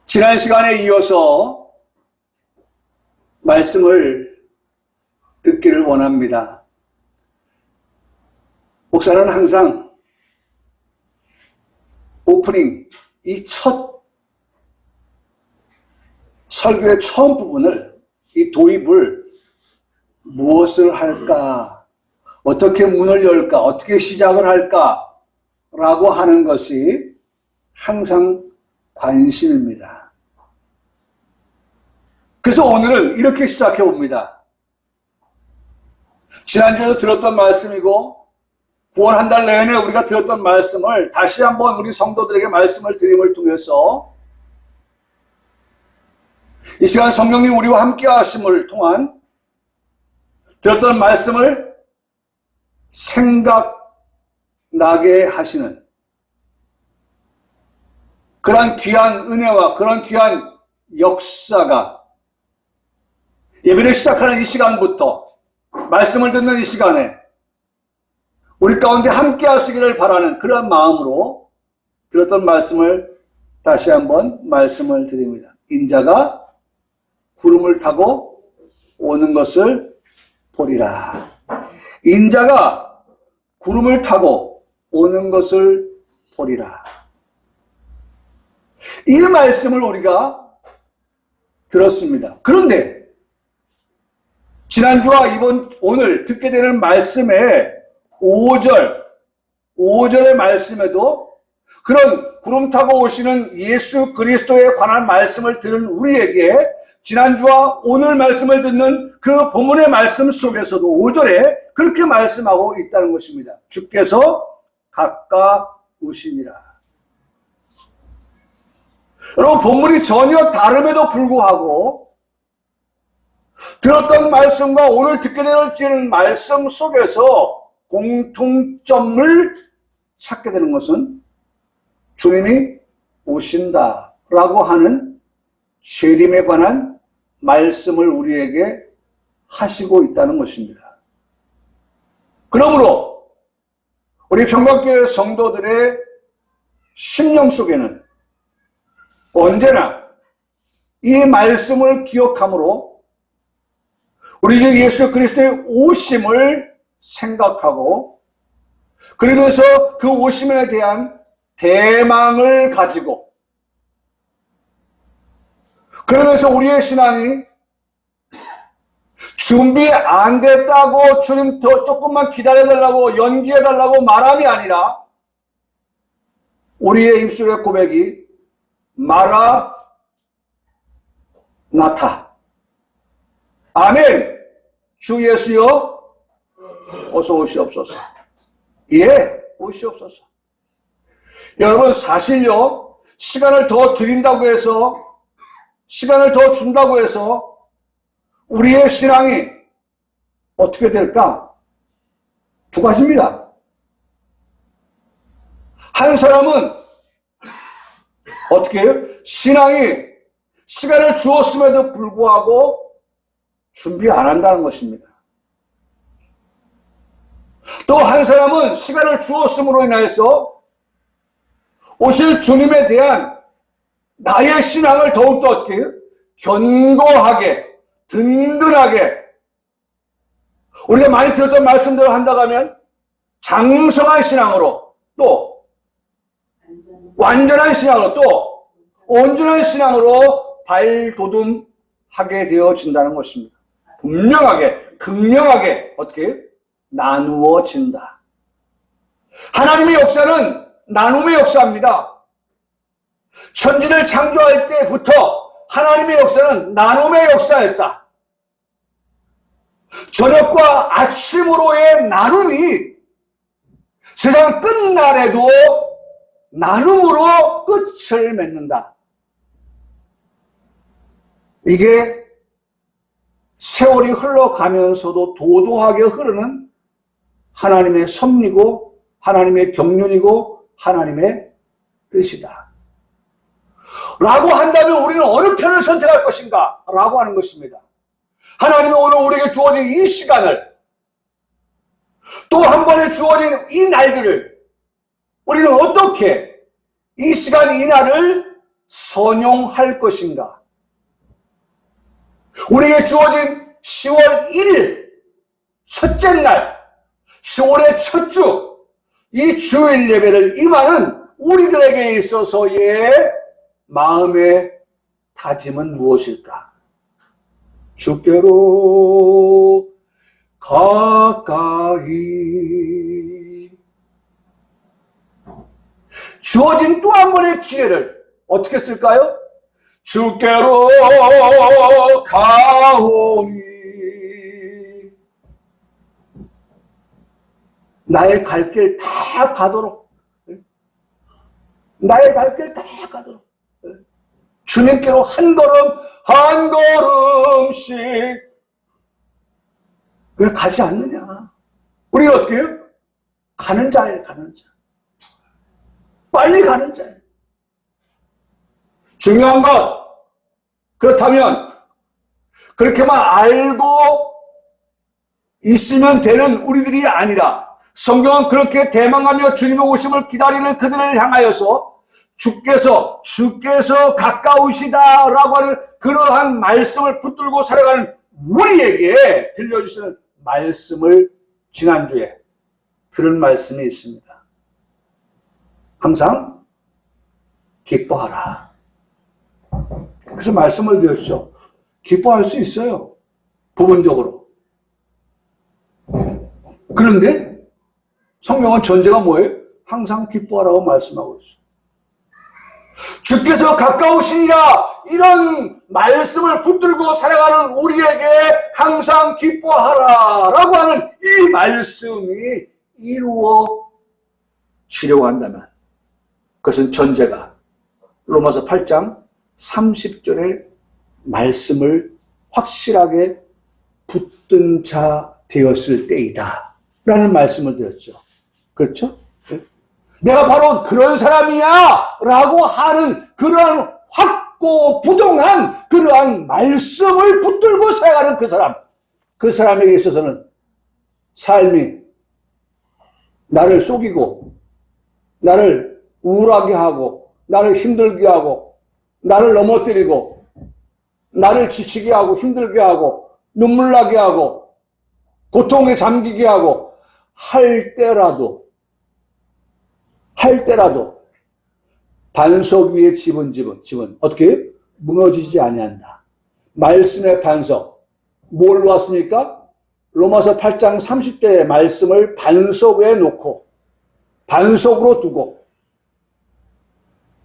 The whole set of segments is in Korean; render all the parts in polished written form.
지난 시간에 이어서 말씀을 듣기를 원합니다. 목사는 항상 오프닝, 이 첫 설교의 처음 부분을, 이 도입을 무엇을 할까, 어떻게 문을 열까, 어떻게 시작을 할까 라고 하는 것이 항상 관심입니다. 그래서 오늘은 이렇게 시작해 봅니다. 지난주에도 들었던 말씀이고 9월 한 달 내내 우리가 들었던 말씀을 다시 한번 우리 성도들에게 말씀을 드림을 통해서 이 시간 성령님 우리와 함께 하심을 통한 들었던 말씀을 생각나게 하시는 그러한 귀한 은혜와 그런 귀한 역사가 예배를 시작하는 이 시간부터 말씀을 듣는 이 시간에 우리 가운데 함께 하시기를 바라는 그런 마음으로 들었던 말씀을 다시 한번 말씀을 드립니다. 인자가 구름을 타고 오는 것을 보리라. 인자가 구름을 타고 오는 것을 보리라. 이 말씀을 우리가 들었습니다. 그런데 지난주와 오늘 듣게 되는 말씀의 5절의 말씀에도 그런 구름 타고 오시는 예수 그리스도에 관한 말씀을 들은 우리에게 지난주와 오늘 말씀을 듣는 그 본문의 말씀 속에서도 5절에 그렇게 말씀하고 있다는 것입니다. 주께서 가까우시니라. 여러분, 본문이 전혀 다름에도 불구하고 들었던 말씀과 오늘 듣게 되는 말씀 속에서 공통점을 찾게 되는 것은 주님이 오신다라고 하는 재림에 관한 말씀을 우리에게 하시고 있다는 것입니다. 그러므로 우리 평강교회 성도들의 심령 속에는 언제나 이 말씀을 기억함으로 우리 주 예수 그리스도의 오심을 생각하고 그러면서 그 오심에 대한 대망을 가지고 그러면서 우리의 신앙이 준비 안 됐다고 주님 더 조금만 기다려달라고 연기해달라고 말함이 아니라 우리의 입술의 고백이 마라 나타. 아멘. 주 예수여 어서 오시옵소서. 예, 오시옵소서. 여러분, 사실요, 시간을 더 드린다고 해서, 시간을 더 준다고 해서 우리의 신앙이 어떻게 될까? 두 가지입니다. 한 사람은 어떻게 해요? 신앙이 시간을 주었음에도 불구하고 준비 안 한다는 것입니다. 또 한 사람은 시간을 주었음으로 인해서 오실 주님에 대한 나의 신앙을 더욱더 어떻게 해요? 견고하게, 든든하게 우리가 많이 들었던 말씀대로 한다고 하면 장성한 신앙으로 또 완전한 신앙으로 또 온전한 신앙으로 발돋움하게 되어진다는 것입니다. 분명하게, 극명하게 어떻게 나누어진다. 하나님의 역사는 나눔의 역사입니다. 천지를 창조할 때부터 하나님의 역사는 나눔의 역사였다. 저녁과 아침으로의 나눔이 세상 끝날에도 나눔으로 끝을 맺는다. 이게 세월이 흘러가면서도 도도하게 흐르는 하나님의 섭리고 하나님의 경륜이고 하나님의 뜻이다. 라고 한다면 우리는 어느 편을 선택할 것인가? 라고 하는 것입니다. 하나님이 오늘 우리에게 주어진 이 시간을 또 한 번에 주어진 이 날들을 우리는 어떻게 이 시간 이 날을 선용할 것인가? 우리에게 주어진 10월 1일 첫째 날, 10월의 첫 주, 이 주일 예배를 임하는 우리들에게 있어서의 마음의 다짐은 무엇일까? 주께로 가까이. 주어진 또 한 번의 기회를 어떻게 쓸까요? 주께로 가오니. 나의 갈 길 다 가도록, 나의 갈 길 다 가도록 주님께로 한 걸음 한 걸음씩. 왜 가지 않느냐? 우리는 어떻게 해요? 가는 자예요. 가는 자. 빨리 가는 자예요. 중요한 것, 그렇다면 그렇게만 알고 있으면 되는 우리들이 아니라, 성경은 그렇게 대망하며 주님의 오심을 기다리는 그들을 향하여서 주께서 가까우시다라고 하는 그러한 말씀을 붙들고 살아가는 우리에게 들려주시는 말씀을 지난주에 들은 말씀이 있습니다. 항상 기뻐하라. 그래서 말씀을 드렸죠. 기뻐할 수 있어요. 부분적으로. 그런데 성경은 전제가 뭐예요? 항상 기뻐하라고 말씀하고 있어요. 주께서 가까우시니라, 이런 말씀을 붙들고 살아가는 우리에게 항상 기뻐하라라고 하는 이 말씀이 이루어지려고 한다면, 그것은 전제가 로마서 8장 30절의 말씀을 확실하게 붙든 자 되었을 때이다 라는 말씀을 드렸죠. 그렇죠? 내가 바로 그런 사람이야 라고 하는 그러한 확고부동한 그러한 말씀을 붙들고 살아가는 그 사람에게 있어서는 삶이 나를 속이고 나를 우울하게 하고 나를 힘들게 하고 나를 넘어뜨리고 나를 지치게 하고 힘들게 하고 눈물 나게 하고 고통에 잠기게 하고 할 때라도 반석 위에 집은 어떻게 해요? 무너지지 아니한다. 말씀의 반석. 뭘 놓았습니까? 로마서 8장 30절의 말씀을 반석 위에 놓고 반석으로 두고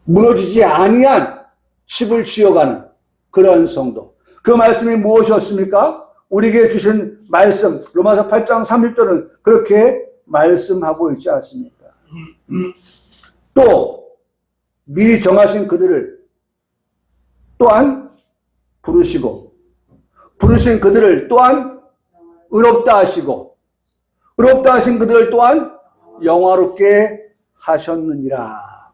무너지지 아니한 집을 지어가는 그런 성도. 그 말씀이 무엇이었습니까? 우리에게 주신 말씀, 로마서 8장 30절은 그렇게 말씀하고 있지 않습니까? 또 미리 정하신 그들을 또한 부르시고, 부르신 그들을 또한 의롭다 하시고, 의롭다 하신 그들을 또한 영화롭게 하셨느니라.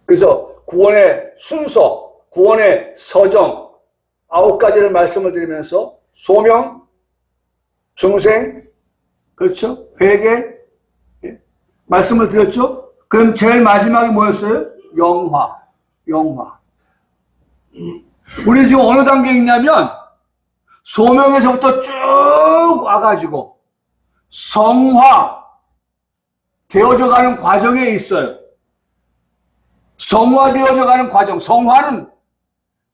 그래서 구원의 순서, 구원의 서정 9가지를 말씀을 드리면서 소명, 중생, 그렇죠? 회개, 말씀을 드렸죠? 그럼 제일 마지막에 뭐였어요? 영화. 우리 지금 어느 단계에 있냐면 소명에서부터 쭉 와가지고 성화 되어져 가는 과정에 있어요. 성화되어져 가는 과정. 성화는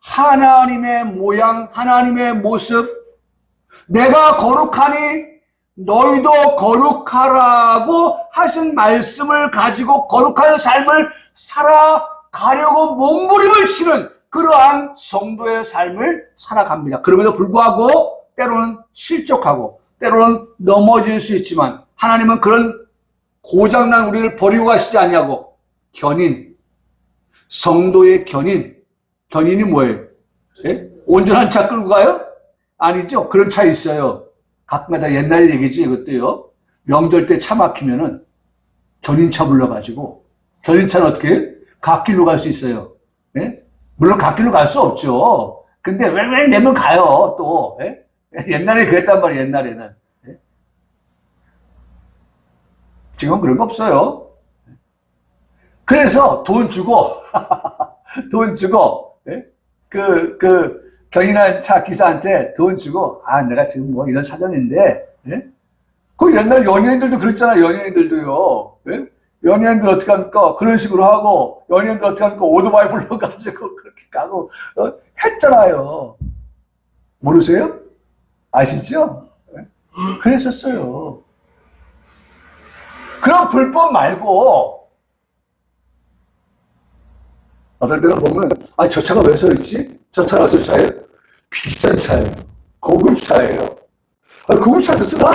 하나님의 모양, 하나님의 모습. 내가 거룩하니 너희도 거룩하라고 하신 말씀을 가지고 거룩한 삶을 살아가려고 몸부림을 치는 그러한 성도의 삶을 살아갑니다. 그럼에도 불구하고 때로는 실족하고 때로는 넘어질 수 있지만 하나님은 그런 고장난 우리를 버리고 가시지 않냐고. 견인, 성도의 견인이 뭐예요? 예? 온전한 차 끌고 가요? 아니죠. 그런 차 있어요. 가끔가다 옛날 얘기지 이것도요. 명절 때 차 막히면은 견인차 불러가지고, 견인차는 어떻게 해요? 갓길로 갈 수 있어요. 예? 물론 갓길로 갈 수 없죠. 근데 왜 내면 가요 또. 예? 옛날에 그랬단 말이에요. 옛날에는. 예? 지금은 그런 거 없어요. 그래서 돈 주고, 돈 주고, 예? 견인한 차 기사한테 돈 주고, 내가 지금 뭐 이런 사정인데, 예? 그 옛날 연예인들도 그랬잖아, 연예인들도요. 예? 연예인들 어떻게 합니까? 그런 식으로 하고, 연예인들 어떻게 합니까? 오토바이 불러가지고 그렇게 가고, 했잖아요. 모르세요? 아시죠? 예? 그랬었어요. 그런 불법 말고, 어떨 때는 보면, 저 차가 왜 서 있지? 저 차는 어떤 차예요? 비싼 차예요. 고급 차예요. 고급 차도 쓰나?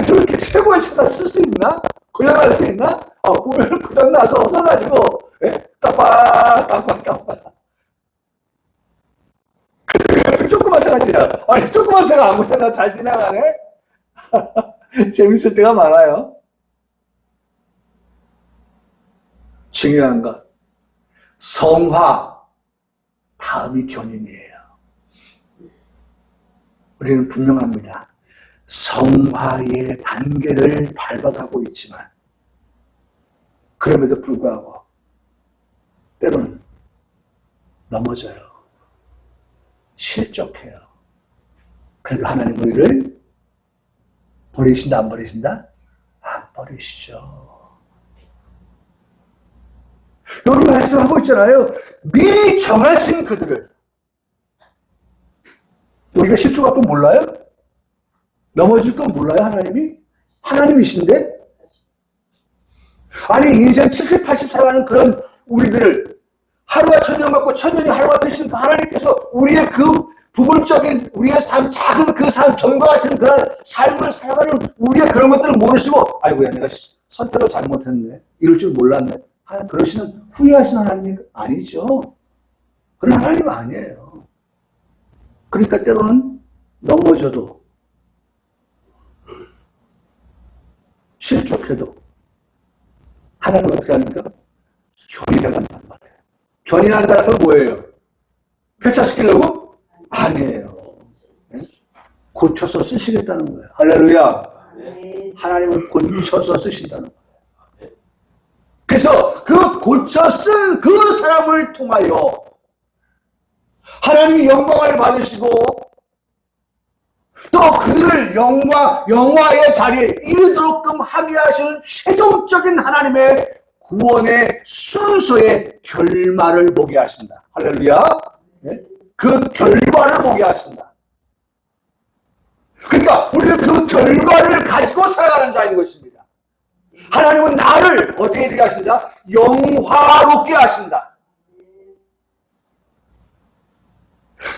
저렇게 최고의 차가 쓸 수 있나? 고장날 수 있나? 보면 고장나서 써가지고, 예? 깜빡. 조그만 차가 지나. 조그만 차가 아무 차나 잘 지나가네? 재밌을 때가 많아요. 중요한 것. 성화, 다음이 견인이에요. 우리는 분명합니다. 성화의 단계를 밟아가고 있지만, 그럼에도 불구하고, 때로는 넘어져요. 실족해요. 그래도 하나님 우리를 버리신다, 안 버리신다? 안 버리시죠. 여기 말씀하고 있잖아요. 미리 정하신 그들을. 우리가 실족 갖고 몰라요? 넘어질 건 몰라요, 하나님이? 하나님이신데? 인생 70, 80 살아가는 그런 우리들을 하루가 천년 같고 천년이 하루가 되신 그 하나님께서 우리의 그 부분적인 우리의 삶, 작은 그 삶, 정과 같은 그런 삶을 살아가는 우리의 그런 것들을 모르시고, 아이고야, 내가 선택을 잘못했네. 이럴 줄 몰랐네. 그러시는 후회하시는 하나님 아니죠. 그런 하나님 아니에요. 그러니까 때로는 넘어져도 실족해도 하나님은 어떻게 합니까? 견인한단 말이에요. 견인한다는 건 뭐예요? 폐차시키려고? 아니에요. 네? 고쳐서 쓰시겠다는 거예요. 할렐루야. 하나님은 고쳐서 쓰신다는 거예요. 그래서 그 고쳐 쓴 그 사람을 통하여 하나님이 영광을 받으시고 또 그들을 영화의 자리에 이르도록끔 하게 하시는 최종적인 하나님의 구원의 순서의 결말을 보게 하신다. 할렐루야. 네? 그 결과를 보게 하신다. 그러니까 우리는 그 결과를 가지고 살아가는 자인 것입니다. 하나님은 나를 어떻게 이렇게 하신다? 영화롭게 하신다.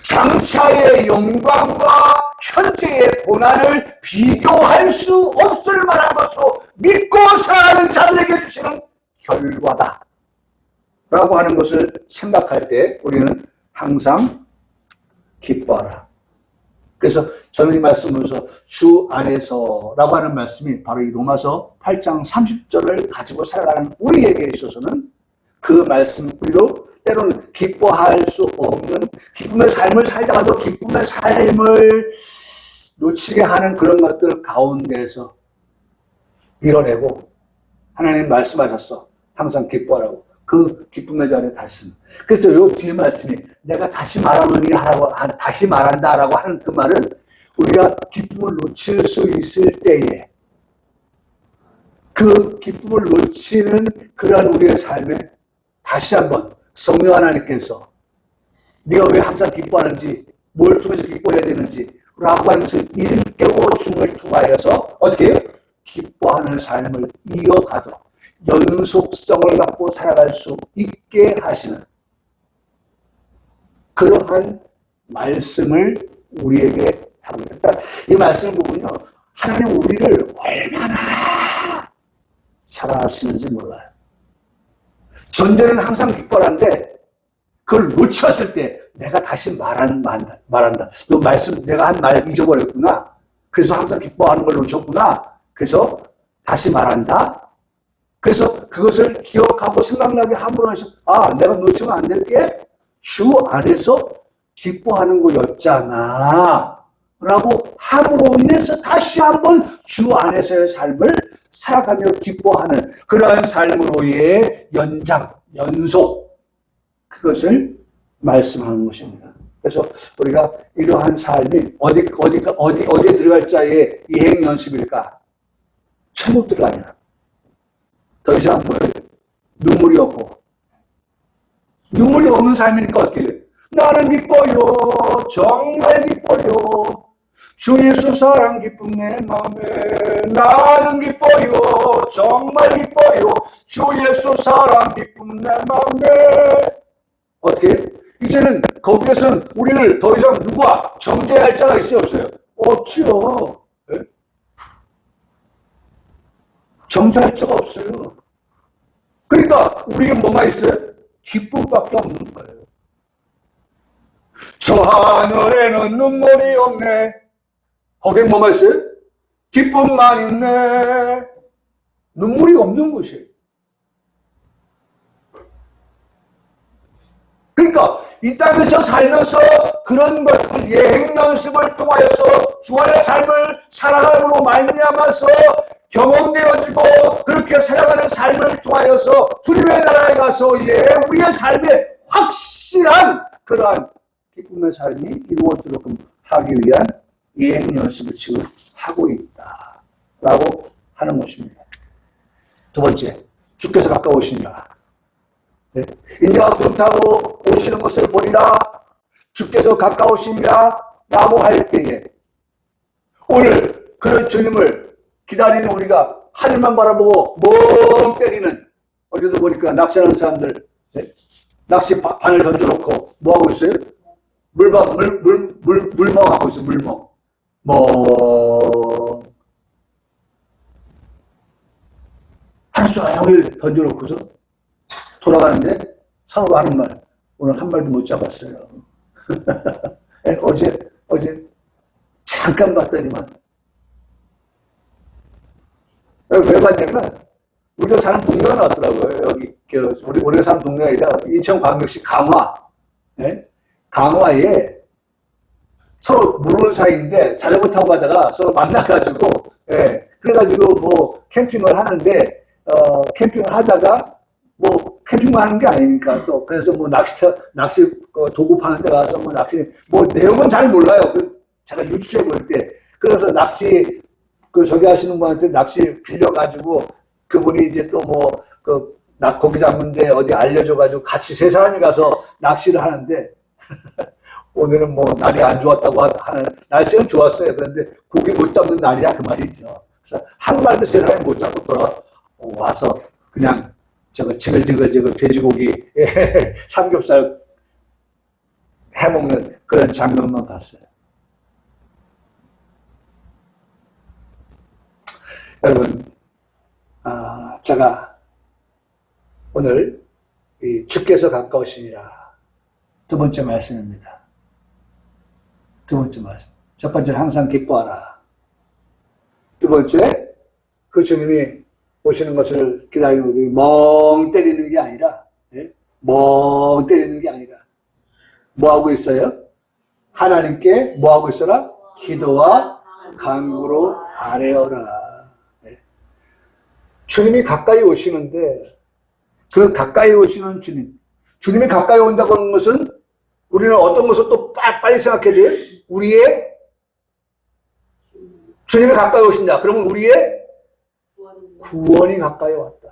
장차의 영광과 현재의 고난을 비교할 수 없을 만한 것으로 믿고 살아가는 자들에게 주시는 결과다 라고 하는 것을 생각할 때 우리는 항상 기뻐하라. 그래서 저는 이 말씀으로서 주 안에서 라고 하는 말씀이 바로 이 로마서 8장 30절을 가지고 살아가는 우리에게 있어서는 그 말씀 우리로 때로는 기뻐할 수 없는 기쁨의 삶을 살다가도 기쁨의 삶을 놓치게 하는 그런 것들 가운데에서 밀어내고 하나님 말씀하셨어. 항상 기뻐하라고. 그 기쁨의 자리에 다시. 그래서 요 뒤에 말씀이 내가 다시 말하노니 하라고, 다시 말한다라고 하는 그 말은 우리가 기쁨을 놓칠 수 있을 때에 그 기쁨을 놓치는 그러한 우리의 삶에 다시 한번 성령 하나님께서 네가 왜 항상 기뻐하는지, 뭘 통해서 기뻐해야 되는지 라고 하면서 일깨워 줌을 통하여서 어떻게 해요? 기뻐하는 삶을 이어가도록 연속성을 갖고 살아갈 수 있게 하시는 그러한 말씀을 우리에게 하고 있다. 이 말씀 보면요, 하나님 우리를 얼마나 사랑하시는지 몰라요. 전제는 항상 기뻐하는데 그걸 놓쳤을 때 내가 다시 말한다. 너 말씀 내가 한 말 잊어버렸구나. 그래서 항상 기뻐하는 걸 놓쳤구나. 그래서 다시 말한다. 그래서 그것을 기억하고 생각나게 함으로 해서 내가 놓치면 안 될 게 주 안에서 기뻐하는 거였잖아 라고 함으로 인해서 다시 한번 주 안에서의 삶을 살아가며 기뻐하는 그러한 삶으로의 연속, 그것을 말씀하는 것입니다. 그래서 우리가 이러한 삶이 어디에 들어갈 자의 이행 연습일까? 천국 들어가면 더 이상 눈물이 없고, 눈물이 없는 삶이니까 어떻게 해요? 나는 기뻐요, 정말 기뻐요, 주 예수 사랑 기쁨 내 맘에. 나는 기뻐요, 정말 기뻐요, 주 예수 사랑 기쁨 내 맘에. 어떻게? 이제는 거기에서는 우리를 더 이상 누가 정죄할 자가 있어요, 없어요? 없죠. 네? 정죄할 자가 없어요. 그러니까 우리에게 뭐가 있어요? 기쁨밖에 없는 거예요. 저 하늘에는 눈물이 없네. 거기에 뭐가 있어요? 기쁨만 있네. 눈물이 없는 곳이에요. 그러니까 이 땅에서 살면서 그런 것들, 예행 연습을 통하여서 주안의 삶을 살아감으로 말미암아서 경험되어지고, 그렇게 살아가는 삶을 통하여서 주님의 나라에 가서 우리의 삶에 확실한 그러한 기쁨의 삶이 이루어지도록 하기 위한 예행 연습을 지금 하고 있다라고 하는 것입니다. 두 번째, 주께서 가까우시니라. 네. 인자가 구름 타고 오시는 것을 보리라. 주께서 가까우시니라 라고 할 때에, 오늘 그런 주님을 기다리는 우리가 하늘만 바라보고 멍 때리는, 어제도 보니까 낚시하는 사람들, 네? 낚시 바늘 던져놓고 뭐하고 있어요? 물멍하고 있어요. 물멍. 하루 종일 던져놓고서 돌아가는데 서로가 하는 말, 오늘 한 마리도 못 잡았어요. 어제 잠깐 봤더니만. 왜 봤냐면, 우리가 사는 동네가 나왔더라고요. 여기, 우리가 사는 동네가 아니라 인천광역시 강화. 예? 강화에 서로 모르는 사이인데 자전거 타고 가다가 서로 만나가지고, 예. 그래가지고 캠핑을 하는데, 캠핑을 하다가, 캠핑만 하는 게 아니니까 또, 그래서 낚시 도구 파는 데 가서 낚시, 내용은 잘 몰라요. 제가 유추해 볼 때. 그래서 낚시, 저기 하시는 분한테 낚시 빌려가지고, 그분이 이제 또 고기 잡는데 어디 알려줘가지고 같이 세 사람이 가서 낚시를 하는데, 오늘은 날이 안 좋았다고 하는, 날씨는 좋았어요. 그런데 고기 못 잡는 날이야, 그 말이죠. 그래서 한 마리도 세 사람이 못 잡고 와서 그냥 지글지글 돼지고기, 삼겹살 해먹는 그런 장면만 봤어요. 여러분, 제가 오늘 이 주께서 가까우시니라 두 번째 말씀입니다. 두 번째 말씀. 첫 번째는 항상 기뻐하라. 두 번째, 그 주님이 오시는 것을 기다리는 것이 멍 때리는 게 아니라, 멍 때리는 게 아니라, 뭐 하고 있어요? 하나님께 뭐 하고 있어라? 기도와 간구로 아뢰어라. 주님이 가까이 오시는데, 그 가까이 오시는 주님이 가까이 온다고 하는 것은, 우리는 어떤 것을 또 빨리 생각해야 돼요? 주님이 가까이 오신다. 그러면 우리의 구원이 가까이 왔다.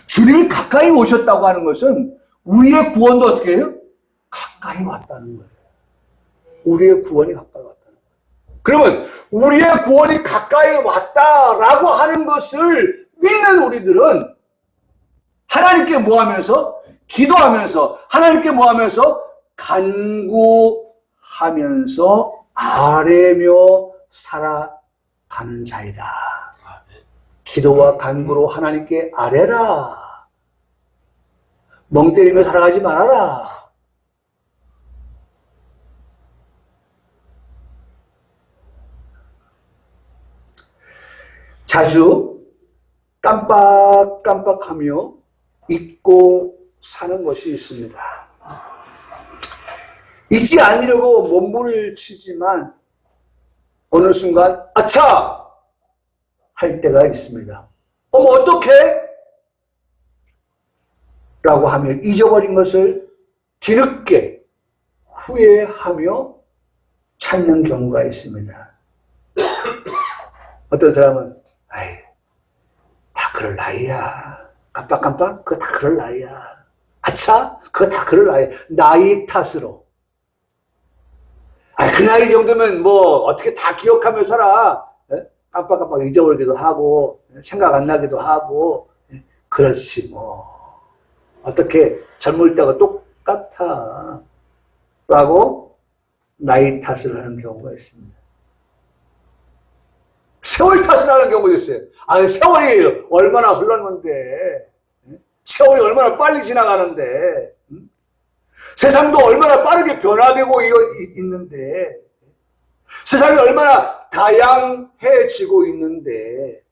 주님이 가까이 오셨다고 하는 것은 우리의 구원도 어떻게 해요? 가까이 왔다는 거예요. 우리의 구원이 가까이 왔다는 거예요. 그러면 우리의 구원이 가까이 왔다라고 하는 것을 믿는 우리들은 하나님께 뭐 하면서? 기도하면서, 하나님께 뭐 하면서? 간구하면서 아뢰며 살아가는 자이다. 기도와 간구로 하나님께 아뢰라. 멍 때리며 살아가지 말아라. 자주 깜빡깜빡하며 잊고 사는 것이 있습니다. 잊지 않으려고 몸부림을 치지만 어느 순간 아차! 때가 있습니다. 어머 어떡해? 라고 하며 잊어버린 것을 뒤늦게 후회하며 찾는 경우가 있습니다. 어떤 사람은 아이 다 그럴 나이야. 깜빡깜빡 그거 다 그럴 나이야. 아차 그거 다 그럴 나이야. 나이 탓으로 그 나이 정도면 뭐 어떻게 다 기억하며 살아. 깜빡깜빡 잊어버리기도 하고 생각 안 나기도 하고 그렇지 뭐 어떻게 젊을 때가 똑같아 라고 나이 탓을 하는 경우가 있습니다. 세월 탓을 하는 경우도 있어요. 아니 세월이 얼마나 흘렀는데 세월이 얼마나 빨리 지나가는데 세상도 얼마나 빠르게 변화되고 있는데 세상이 얼마나 다양해지고 있는데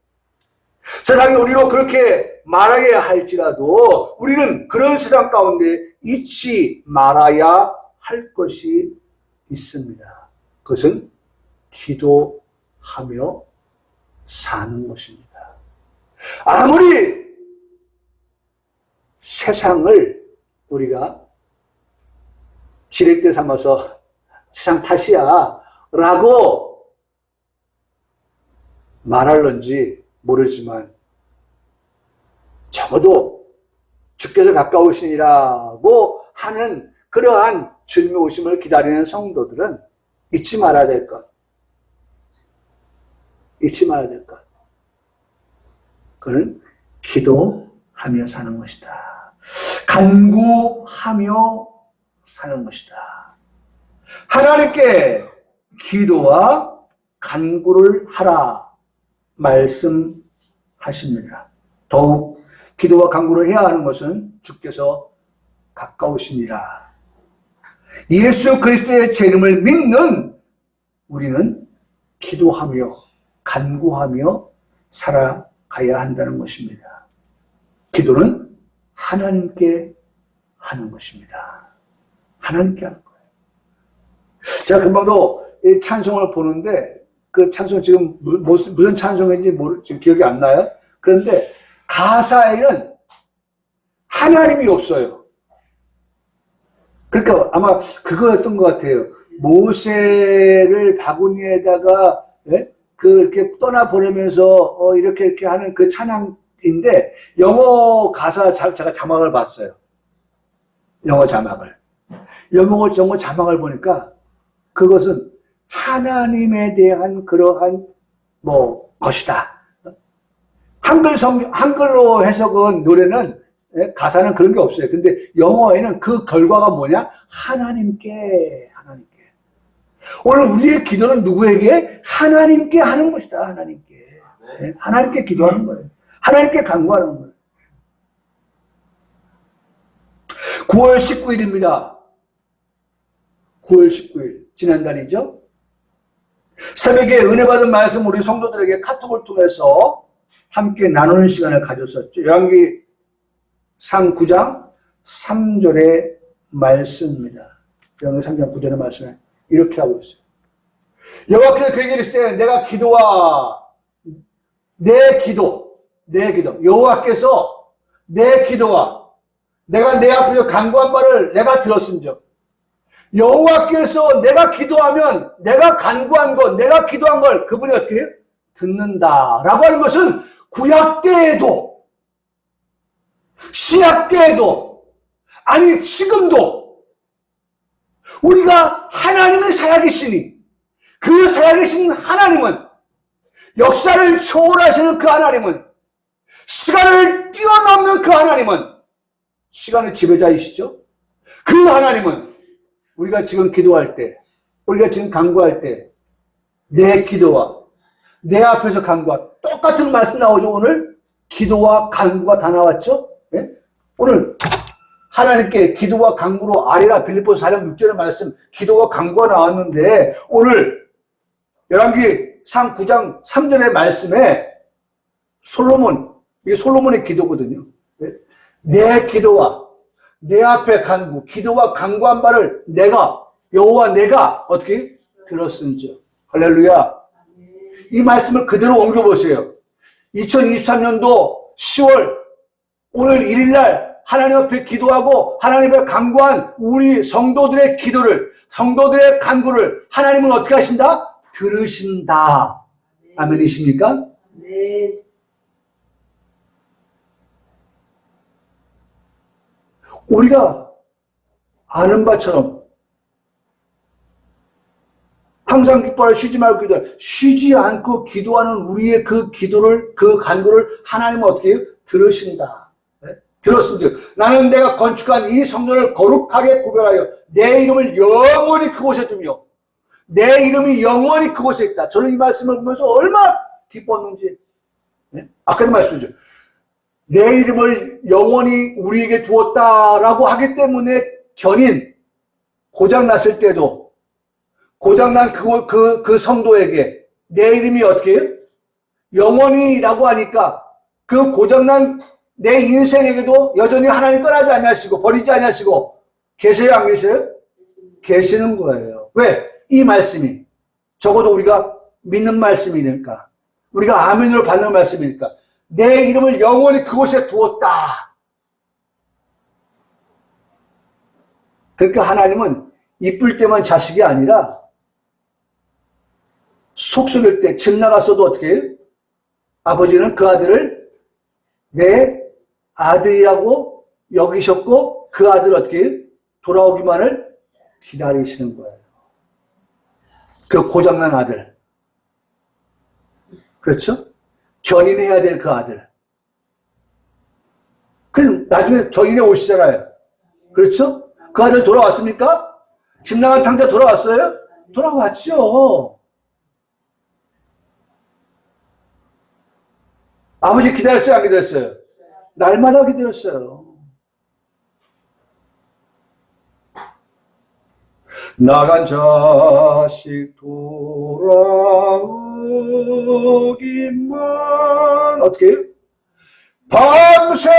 세상이 우리로 그렇게 말하게 할지라도 우리는 그런 세상 가운데 잊지 말아야 할 것이 있습니다. 그것은 기도하며 사는 것입니다. 아무리 세상을 우리가 지렛대 삼아서 세상 탓이야 라고 말할런지 모르지만 적어도 주께서 가까우시니라고 하는 그러한 주님의 오심을 기다리는 성도들은 잊지 말아야 될 것. 잊지 말아야 될 것. 그는 기도하며 사는 것이다. 간구하며 사는 것이다. 하나님께 기도와 간구를 하라 말씀하십니다. 더욱 기도와 간구를 해야 하는 것은 주께서 가까우시니라. 예수 그리스도의 제 이름을 믿는 우리는 기도하며 간구하며 살아가야 한다는 것입니다. 기도는 하나님께 하는 것입니다. 하나님께 하는 거예요. 제가 금방도 이 찬송을 보는데 그 찬송 지금 무슨 찬송인지 지금 기억이 안 나요. 그런데 가사에는 하나님이 없어요. 그러니까 아마 그거였던 것 같아요. 모세를 바구니에다가 이렇게 떠나보내면서 이렇게 하는 그 찬양인데 영어 가사 제가 자막을 봤어요. 영어 자막을 보니까 그것은 하나님에 대한 그러한 것이다. 한글로 해석은 노래는 가사는 그런 게 없어요. 근데 영어에는 그 결과가 뭐냐? 하나님께. 오늘 우리의 기도는 누구에게? 하나님께 하는 것이다. 하나님께. 하나님께 기도하는 거예요. 하나님께 간구하는 거예요. 9월 19일입니다. 9월 19일. 지난달이죠. 새벽에 은혜 받은 말씀 우리 성도들에게 카톡을 통해서 함께 나누는 시간을 가졌었죠. 열왕기상 9장 3절의 말씀입니다. 열왕기 3장 9절의 말씀에 이렇게 하고 있어요. 여호와께서 그에게 이르시되 내가 기도와 내 기도 여호와께서 내 기도와 내가 내 앞에서 간구한 바를 내가 들었은즉 여호와께서 내가 기도하면 내가 간구한 것 내가 기도한 걸 그분이 어떻게 해요? 듣는다라고 하는 것은 구약 때에도 신약 때에도 아니 지금도 우리가 하나님의 살아계시니 그 살아계신 하나님은 역사를 초월하시는 그 하나님은 시간을 뛰어넘는 그 하나님은 시간의 지배자이시죠. 그 하나님은 우리가 지금 기도할 때 우리가 지금 간구할 때 내 기도와 내 앞에서 간구와 똑같은 말씀 나오죠. 오늘 기도와 간구가 다 나왔죠. 네? 오늘 하나님께 기도와 간구로 아뢰라 빌립보서 4장 6절의 말씀 기도와 간구가 나왔는데 오늘 열왕기상 9장 3절의 말씀에 이게 솔로몬의 기도거든요. 네? 내 기도와 내 앞에 간구 기도와 간구한 바를 여호와 내가 어떻게 들었은지 할렐루야. 이 말씀을 그대로 옮겨보세요. 2023년도 10월 오늘 1일날 하나님 앞에 기도하고 하나님 앞에 간구한 우리 성도들의 기도를, 성도들의 간구를 하나님은 어떻게 하신다? 들으신다. 아멘이십니까? 네. 우리가 아는 바처럼 항상 기뻐하라 쉬지 말고 기도하라. 쉬지 않고 기도하는 우리의 그 기도를, 그 간구를 하나님은 어떻게 해요? 들으신다. 네? 들었습니다. 나는 내가 건축한 이 성전을 거룩하게 구별하여 내 이름을 영원히 그곳에 두며 내 이름이 영원히 그곳에 있다. 저는 이 말씀을 보면서 얼마나 기뻤는지. 네? 아까도 말씀드렸죠. 내 이름을 영원히 우리에게 두었다라고 하기 때문에 견인, 고장났을 때도 고장난 그 성도에게 내 이름이 어떻게 해요? 영원히라고 하니까 그 고장난 내 인생에게도 여전히 하나님 떠나지 아니하시고 버리지 아니하시고 계세요, 안 계세요? 계시는 거예요. 왜? 이 말씀이 적어도 우리가 믿는 말씀이니까, 우리가 아멘으로 받는 말씀이니까 내 이름을 영원히 그곳에 두었다. 그러니까 하나님은 이쁠 때만 자식이 아니라 속썩일 때 집 나갔어도 어떻게 해요? 아버지는 그 아들을 내 아들이라고 여기셨고 그 아들 어떻게 해요? 돌아오기만을 기다리시는 거예요. 그 고장난 아들. 그렇죠? 견인해야 될 그 아들. 그럼 나중에 견인해 오시잖아요. 그렇죠? 그 아들 돌아왔습니까? 집 나간 탕자 돌아왔어요? 돌아왔죠. 아버지 기다렸어요? 안 기다렸어요? 날마다 기다렸어요. 나간 자식 돌아오기만 어떻게 해요? 밤새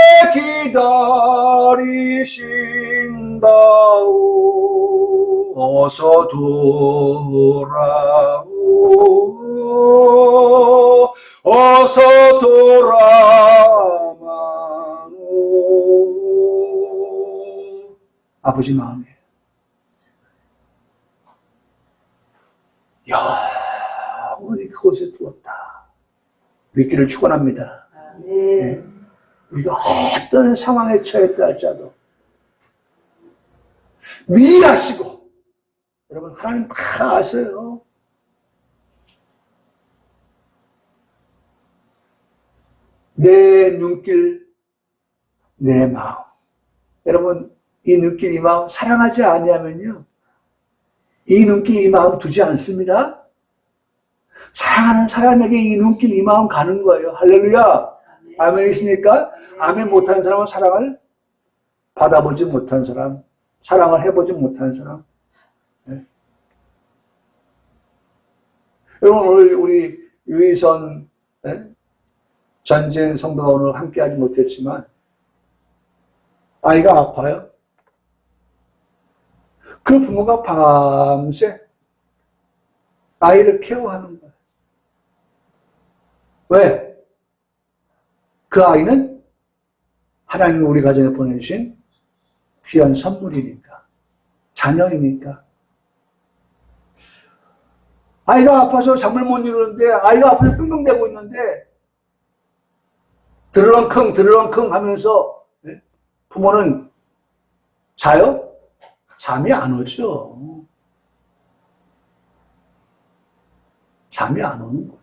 기다리신다오 어서 돌아오 어서 돌아마노 아버지 마음에 영원히 그곳에 두었다. 믿기를 축원합니다. 네. 우리가 어떤 상황에 처했다 할지라도 미리 아시고 여러분 하나님 다 아세요. 내 눈길 내 마음 여러분 이 눈길 이 마음 사랑하지 아니하면요 이 눈길 이 마음 두지 않습니다. 사랑하는 사람에게 이 눈길 이 마음 가는 거예요. 할렐루야. 아멘이십니까? 아멘 못하는 사람은 사랑을 받아보지 못한 사람, 사랑을 해보지 못한 사람. 네. 여러분 오늘 우리 유희선 네? 전진 성도가 오늘 함께하지 못했지만 아이가 아파요. 그 부모가 밤새 아이를 케어하는 거예요. 왜? 그 아이는 하나님이 우리 가정에 보내주신 귀한 선물이니까, 자녀이니까. 아이가 아파서 잠을 못 이루는데, 아이가 아파서 끙끙대고 있는데, 드르렁컹 하면서 부모는 자요? 잠이 안 오죠. 잠이 안 오는 거예요.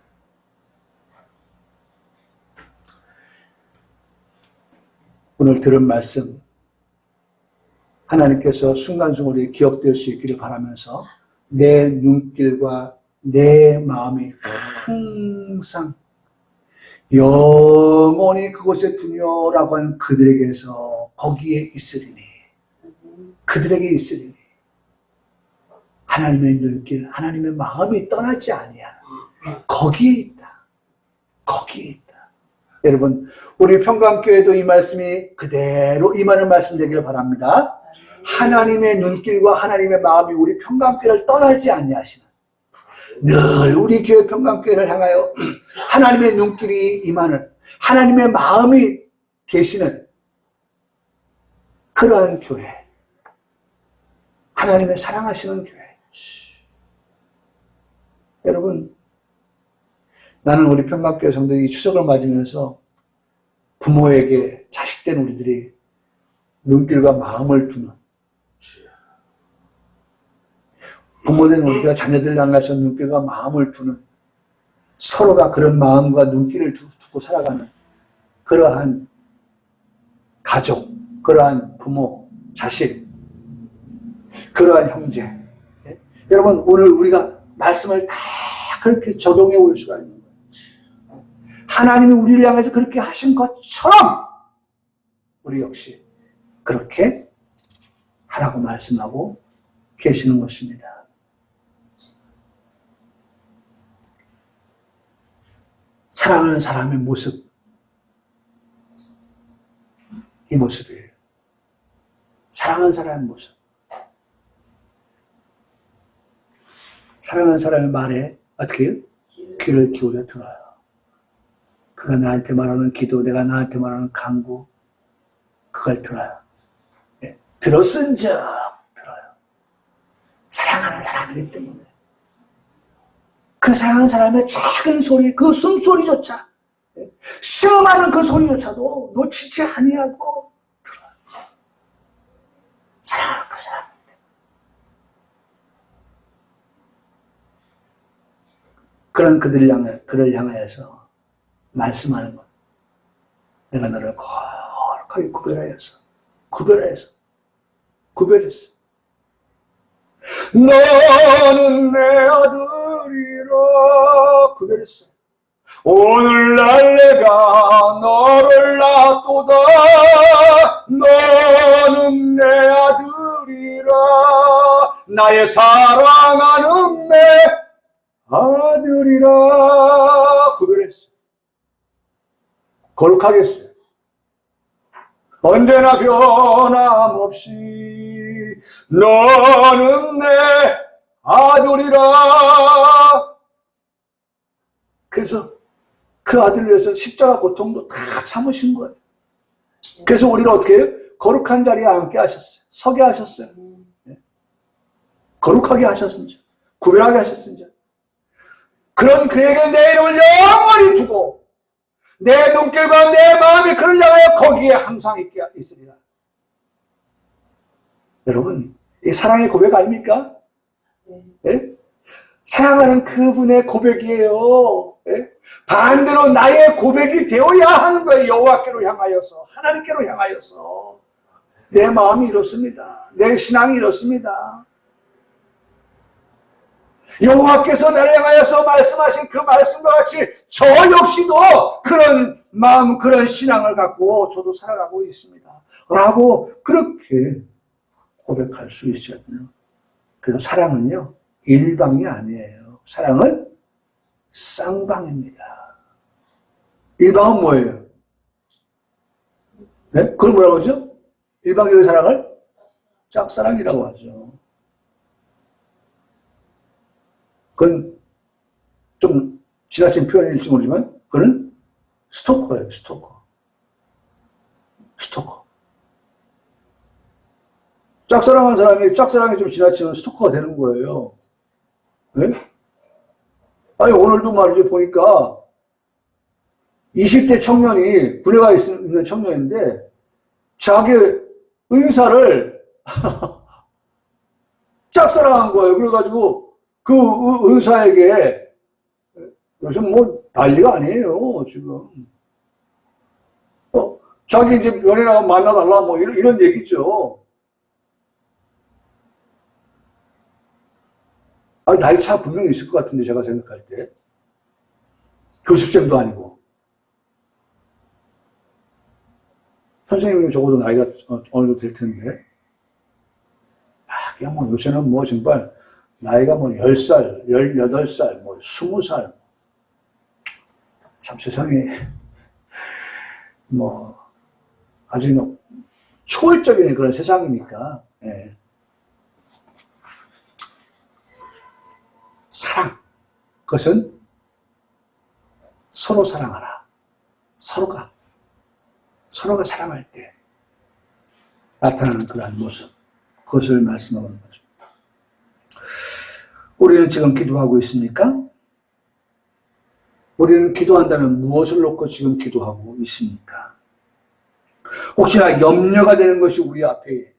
오늘 들은 말씀 하나님께서 순간순간에 기억될 수 있기를 바라면서 내 눈길과 내 마음이 항상 영원히 그곳에 두며라고 하는 그들에게서 거기에 있으리니 그들에게 있으리니 하나님의 눈길, 하나님의 마음이 떠나지 아니하는 거기에 있다. 거기에 있다. 여러분, 우리 평강교회도 이 말씀이 그대로 임하는 말씀 되기를 바랍니다. 하나님의 눈길과 하나님의 마음이 우리 평강교회를 떠나지 아니하시는 늘 우리 교회 평강교회를 향하여 하나님의 눈길이 임하는, 하나님의 마음이 계시는 그러한 교회, 하나님의 사랑하시는 교회. 여러분, 나는 우리 평강교회 성도들이 추석을 맞으면서 부모에게 자식된 우리들이 눈길과 마음을 두는, 부모된 우리가 자녀들 향해서 눈길과 마음을 두는, 서로가 그런 마음과 눈길을 두고 살아가는 그러한 가족, 그러한 부모, 자식, 그러한 형제. 예? 여러분, 오늘 우리가 말씀을 다 그렇게 적용해 올 수가 있는 거예요. 하나님이 우리를 향해서 그렇게 하신 것처럼 우리 역시 그렇게 하라고 말씀하고 계시는 것입니다. 사랑하는 사람의 모습, 이 모습이에요. 사랑하는 사람의 모습. 사랑하는 사람의 말에 어떻게 해요? 귀를 기울여 들어요. 그가 나한테 말하는 기도, 내가 나한테 말하는 간구, 그걸 들어요. 네. 들었은즉 들어요. 사랑하는 사람이기 때문에. 그 사랑하는 사람의 작은 소리, 그 숨소리조차, 시험하는 그 소리조차도 놓치지 아니하고 들어요. 사랑하는 그 사람인데. 그런 그를 향하여서 말씀하는 것. 내가 너를 거룩하게 구별해서. 너는 내 아들이라 구별했어. 오늘날 내가 너를 낳도다. 너는 내 아들이라. 나의 사랑하는 내 아들이라 구별했어. 거룩하게 했어요. 언제나 변함없이 너는 내 아들이라. 그래서 그 아들을 위해서 십자가 고통도 다 참으신 거예요. 그래서 우리를 어떻게 해요? 거룩한 자리에 앉게 하셨어요. 서게 하셨어요. 거룩하게 하셨은지, 구별하게 하셨은지. 그런 그에게 내 이름을 영원히 두고 내 눈길과 내 마음이 그를 향하여 거기에 항상 있게 있으리라. 여러분, 이 사랑의 고백 아닙니까? 예? 사랑하는 그분의 고백이에요. 예? 반대로 나의 고백이 되어야 하는 거예요. 여호와께로 향하여서, 하나님께로 향하여서. 내 마음이 이렇습니다. 내 신앙이 이렇습니다. 여호와께서 나를 향하여서 말씀하신 그 말씀과 같이 저 역시도 그런 마음, 그런 신앙을 갖고 저도 살아가고 있습니다. 라고 그렇게 고백할 수 있거든요. 그래서 사랑은요, 일방이 아니에요. 사랑은 쌍방입니다. 일방은 뭐예요? 네? 그걸 뭐라고 하죠? 일방적인 사랑을 짝사랑이라고 하죠. 그건 좀 지나친 표현일지 모르지만 그는 스토커예요. 스토커. 짝사랑한 사람이 짝사랑이 좀 지나치면 스토커가 되는 거예요. 네? 아니 오늘도 말이죠 보니까 20대 청년이 군에 가 있는 청년인데 자기 은사를 짝사랑한 거예요. 그래가지고 그 은사에게 요즘 뭐 난리가 아니에요 지금. 자기 이제 연예인하고 만나달라 뭐 이런 얘기죠. 나이 차 분명히 있을 것 같은데 제가 생각할 때 교습생도 아니고 선생님이 적어도 나이가 어느 정도 될 텐데 그냥 뭐 요새는 뭐 정말 나이가 뭐 10살, 18살, 뭐 20살 참 세상에 뭐 아주 뭐 초월적인 그런 세상이니까. 예. 사랑. 그것은 서로 사랑하라. 서로가 사랑할 때 나타나는 그러한 모습, 그것을 말씀하고 있는 것입니다. 우리는 지금 기도하고 있습니까? 우리는 기도한다면 무엇을 놓고 지금 기도하고 있습니까? 혹시나 염려가 되는 것이 우리 앞에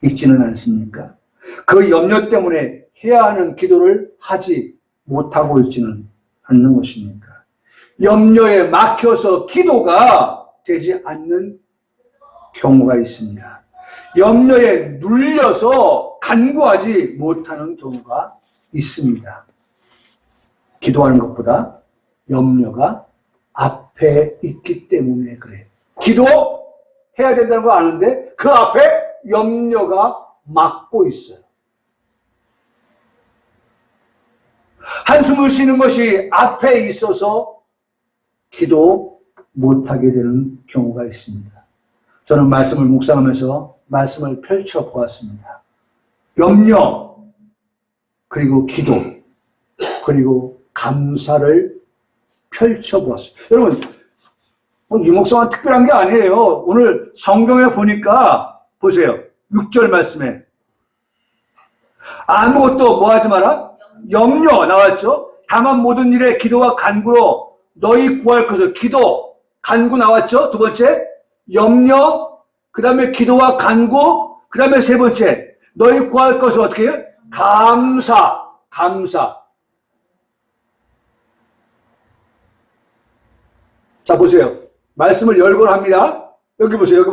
있지는 않습니까? 그 염려 때문에 해야 하는 기도를 하지 못하고 있지는 않는 것입니까? 염려에 막혀서 기도가 되지 않는 경우가 있습니다. 염려에 눌려서 간구하지 못하는 경우가 있습니다. 기도하는 것보다 염려가 앞에 있기 때문에 그래요. 기도해야 된다는 거 아는데 그 앞에 염려가 막고 있어요. 한숨을 쉬는 것이 앞에 있어서 기도 못하게 되는 경우가 있습니다. 저는 말씀을 묵상하면서 말씀을 펼쳐보았습니다. 염려, 그리고 기도, 그리고 감사를 펼쳐보았습니다. 여러분, 이 묵상은 특별한 게 아니에요. 오늘 성경에 보니까 보세요. 6절 말씀에 아무것도 뭐 하지 마라? 염려 나왔죠? 다만 모든 일에 기도와 간구로 너희 구할 것을 기도, 간구 나왔죠? 두 번째 염려, 그 다음에 기도와 간구, 그 다음에 세 번째 너희 구할 것을 어떻게 해요? 감사. 자 보세요. 말씀을 열고 합니다. 여기 보세요.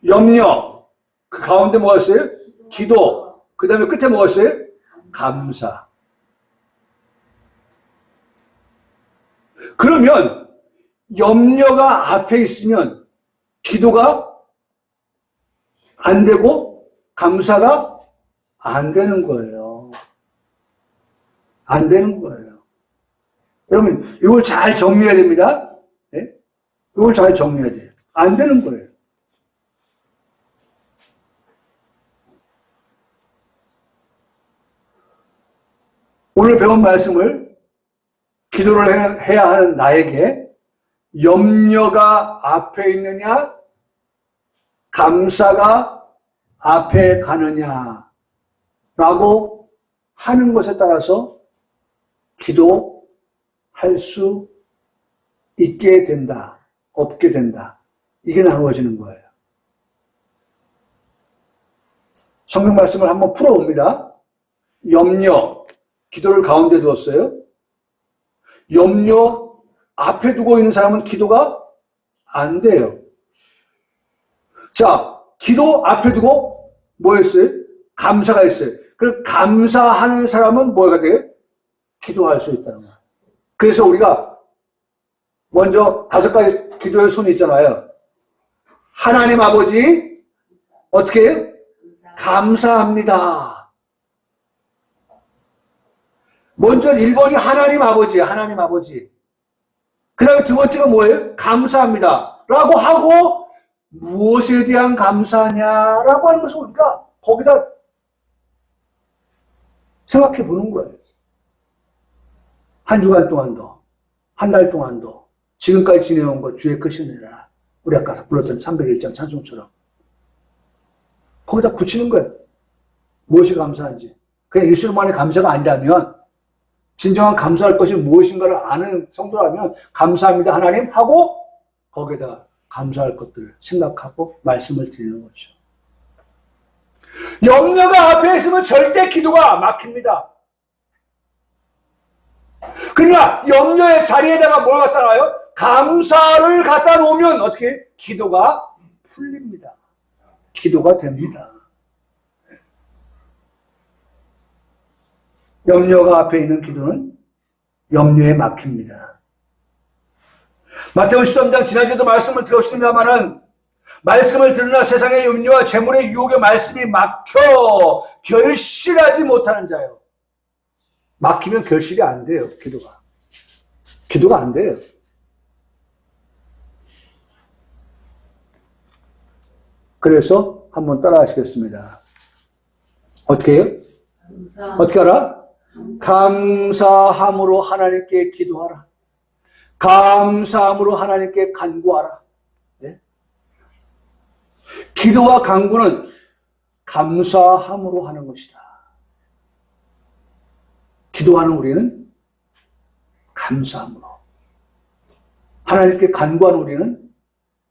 염려, 그 가운데 뭐가 있어요? 기도, 그 다음에 끝에 뭐가 있어요? 감사. 그러면 염려가 앞에 있으면 기도가 안 되고 감사가 안 되는 거예요. 안 되는 거예요. 여러분, 이걸 잘 정리해야 됩니다. 네? 이걸 잘 정리해야 돼요. 안 되는 거예요. 오늘 배운 말씀을 기도를 해야 하는 나에게 염려가 앞에 있느냐, 감사가 앞에 가느냐라고 하는 것에 따라서 기도할 수 있게 된다, 없게 된다. 이게 나누어지는 거예요. 성경 말씀을 한번 풀어봅니다. 염려, 기도를 가운데 두었어요. 염려 앞에 두고 있는 사람은 기도가 안 돼요. 자, 기도 앞에 두고 뭐 했어요? 감사가 있어요. 그 감사하는 사람은 뭐가 돼요? 기도할 수 있다는 거예요. 그래서 우리가 먼저 5가지 기도의 손이 있잖아요. 하나님 아버지, 어떻게 해요? 감사합니다. 먼저 1번이 하나님 아버지예요. 하나님 아버지. 그 다음에 두 번째가 뭐예요? 감사합니다. 라고 하고 무엇에 대한 감사냐라고 하는 것을 우리가 거기다 생각해 보는 거예요. 한 주간 동안도, 한 달 동안도, 지금까지 지내온 것 주의 끝이니라. 우리 아까 불렀던 301장 찬송처럼. 거기다 붙이는 거예요. 무엇이 감사한지. 그냥 일술만의 감사가 아니라면, 진정한 감사할 것이 무엇인가를 아는 성도라면, 감사합니다, 하나님 하고, 거기에다 감사할 것들을 생각하고 말씀을 드리는 거죠. 염려가 앞에 있으면 절대 기도가 막힙니다. 그러나 염려의 자리에다가 뭘 갖다 놔요? 감사를 갖다 놓으면 어떻게? 기도가 풀립니다. 기도가 됩니다. 염려가 앞에 있는 기도는 염려에 막힙니다. 마태복음 13장 지난주에도 말씀을 들었습니다마는 말씀을 들으나 세상의 염려와 재물의 유혹의 말씀이 막혀 결실하지 못하는 자요. 막히면 결실이 안 돼요. 기도가 안 돼요. 그래서 한번 따라 하시겠습니다. 어떻게 해요? 어떻게 알아? 감사함으로 하나님께 기도하라. 감사함으로 하나님께 간구하라. 네? 기도와 간구는 감사함으로 하는 것이다. 기도하는 우리는 감사함으로, 하나님께 간구하는 우리는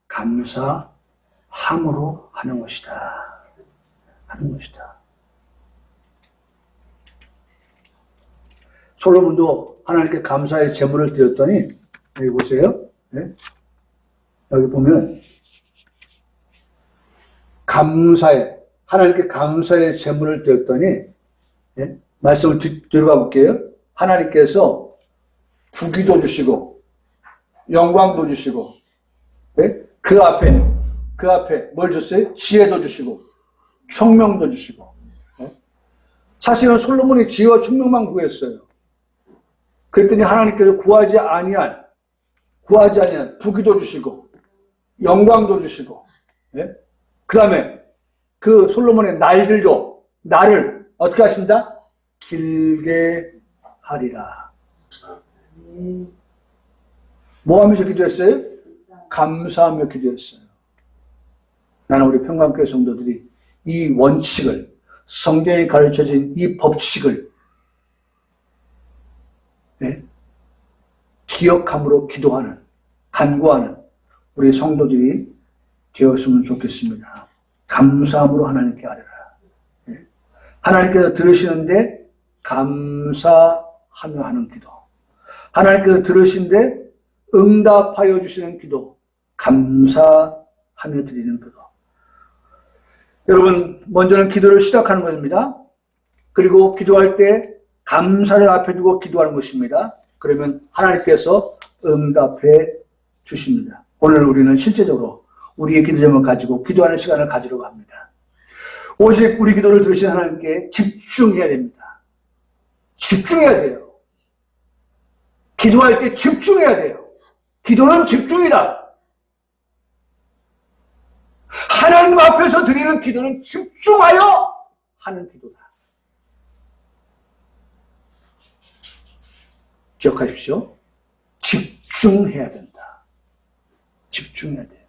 감사함으로 하는 것이다. 하는 것이다. 솔로몬도 하나님께 감사의 제물을 드렸더니, 여기 보세요. 네? 여기 보면 하나님께 감사의 제물을 드렸더니, 네? 말씀을 들어가 볼게요. 하나님께서 부귀도 주시고 영광도 주시고, 네? 그 앞에 뭘 줬어요? 지혜도 주시고 총명도 주시고. 네? 사실은 솔로몬이 지혜와 총명만 구했어요. 그랬더니 하나님께서 구하지 아니한 부귀도 주시고 영광도 주시고, 네? 그 다음에 그 솔로몬의 나를 어떻게 하신다? 길게 하리라. 뭐 하면서 기도했어요? 감사하며 기도했어요. 나는 우리 평강교회 성도들이 이 원칙을, 성경에 가르쳐진 이 법칙을, 네? 기억함으로 기도하는, 간구하는 우리 성도들이 되었으면 좋겠습니다. 감사함으로 하나님께 아뢰라. 네? 하나님께서 들으시는데 감사하며 하는 기도, 하나님께서 들으신데 응답하여 주시는 기도, 감사하며 드리는 기도. 여러분, 먼저는 기도를 시작하는 것입니다. 그리고 기도할 때 감사를 앞에 두고 기도하는 것입니다. 그러면 하나님께서 응답해 주십니다. 오늘 우리는 실제적으로 우리의 기도 제목을 가지고 기도하는 시간을 가지려고 합니다. 오직 우리 기도를 들으신 하나님께 집중해야 됩니다. 집중해야 돼요. 기도할 때 집중해야 돼요. 기도는 집중이다. 하나님 앞에서 드리는 기도는 집중하여 하는 기도다. 기억하십시오. 집중해야 된다. 집중해야 돼요.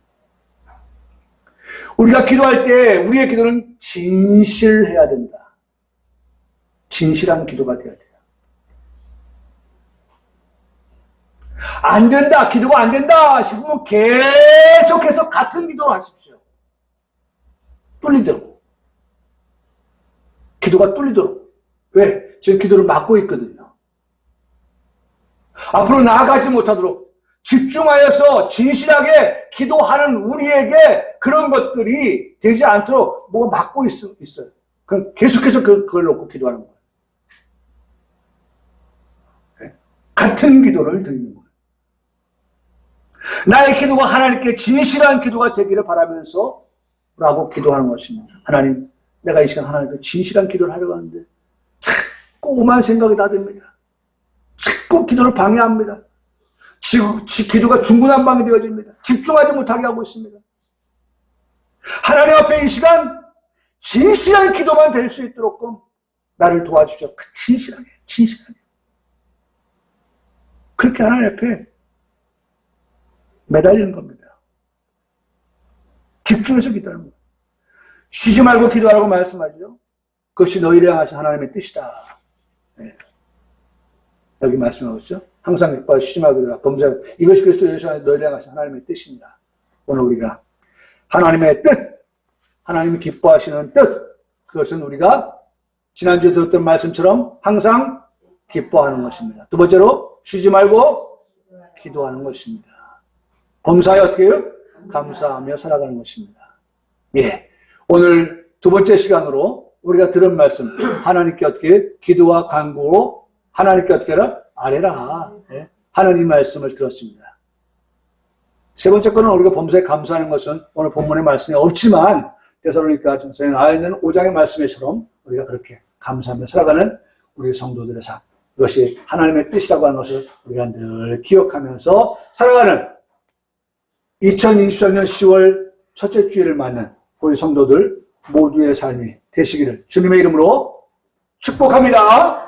우리가 기도할 때 우리의 기도는 진실해야 된다. 진실한 기도가 되어야 돼요. 안 된다, 기도가 안 된다 싶으면 계속해서 같은 기도를 하십시오. 뚫리도록. 기도가 뚫리도록. 왜? 지금 기도를 막고 있거든요. 앞으로 나아가지 못하도록 집중하여서 진실하게 기도하는 우리에게 그런 것들이 되지 않도록 뭐가 막고 있어요. 그럼 계속해서 그걸 놓고 기도하는 거예요. 네? 같은 기도를 드리는 거예요. 나의 기도가 하나님께 진실한 기도가 되기를 바라면서 라고 기도하는 것입니다. 하나님, 내가 이 시간 하나님께 진실한 기도를 하려고 하는데 자꾸 오만 생각이 다 듭니다. 자꾸 기도를 방해합니다. 기도가 중구난방이 되어집니다. 집중하지 못하게 하고 있습니다. 하나님 앞에 이 시간 진실한 기도만 될 수 있도록 나를 도와주십시오. 진실하게. 그렇게 하나님 앞에 매달리는 겁니다. 집중해서 기도하는 거예요. 쉬지 말고 기도하라고 말씀하죠. 그것이 너희를 향하신 하나님의 뜻이다. 네. 여기 말씀하고 있죠. 항상 기뻐하여 쉬지 말고 기도하라. 범죄 이것이 그리스도 예수 안에서 너희를 향하신 하나님의 뜻입니다. 오늘 우리가 하나님의 뜻, 하나님이 기뻐하시는 뜻, 그것은 우리가 지난주에 들었던 말씀처럼 항상 기뻐하는 것입니다. 두 번째로 쉬지 말고 기도하는 것입니다. 범사에 어떻게 해요? 감사하며 살아가는 것입니다. 예. 오늘 두 번째 시간으로 우리가 들은 말씀, 하나님께 어떻게 기도와 간구로 하나님께 어떻게 하라? 아뢰라. 예. 하나님 말씀을 들었습니다. 세 번째 거는 우리가 범사에 감사하는 것은 오늘 본문의 말씀이 없지만 데살로니가 전서에 나와 있는 5장의 말씀처럼 우리가 그렇게 감사하며 살아가는 우리 성도들의 삶, 그것이 하나님의 뜻이라고 하는 것을 우리가 늘 기억하면서 살아가는 2023년 10월 첫째 주일을 맞는 우리 성도들 모두의 삶이 되시기를 주님의 이름으로 축복합니다.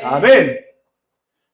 아멘.